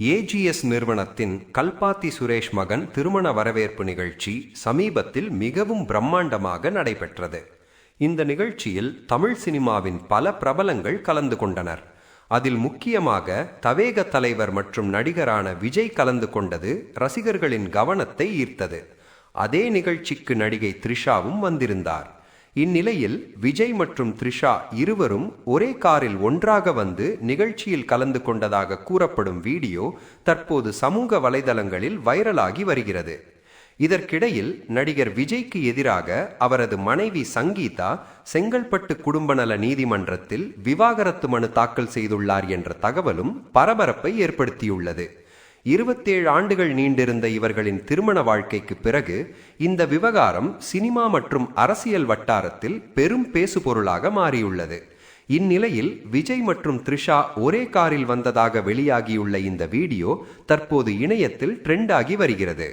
AGS நிறுவனத்தின் கல்பாத்தி சுரேஷ் மகன் திருமண வரவேற்பு நிகழ்ச்சி சமீபத்தில் மிகவும் பிரம்மாண்டமாக நடைபெற்றது. இந்த நிகழ்ச்சியில் தமிழ் சினிமாவின் பல பிரபலங்கள் கலந்து கொண்டனர். அதில் முக்கியமாக தவேக தலைவர் மற்றும் நடிகரான விஜய் கலந்து கொண்டது ரசிகர்களின் கவனத்தை ஈர்த்தது. அதே நிகழ்ச்சிக்கு நடிகை த்ரிஷாவும் வந்திருந்தார். இந்நிலையில் விஜய் மற்றும் த்ரிஷா இருவரும் ஒரே காரில் ஒன்றாக வந்து நிகழ்ச்சியில் கலந்து கொண்டதாக கூறப்படும் வீடியோ தற்போது சமூக வலைதளங்களில் வைரலாகி வருகிறது. இதற்கிடையில் நடிகர் விஜய்க்கு எதிராக அவரது மனைவி சங்கீதா செங்கல்பட்டு குடும்ப நல நீதிமன்றத்தில் விவாகரத்து மனு தாக்கல் செய்துள்ளார் என்ற தகவலும் பரபரப்பை ஏற்படுத்தியுள்ளது. 27 ஆண்டுகள் நீண்டிருந்த இவர்களின் திருமண வாழ்க்கைக்கு பிறகு இந்த விவகாரம் சினிமா மற்றும் அரசியல் வட்டாரத்தில் பெரும் பேசுபொருளாக மாறியுள்ளது. இந்நிலையில் விஜய் மற்றும் த்ரிஷா ஒரே காரில் வந்ததாக வெளியாகியுள்ள இந்த வீடியோ தற்போது இணையத்தில் ட்ரெண்ட் ஆகி வருகிறது.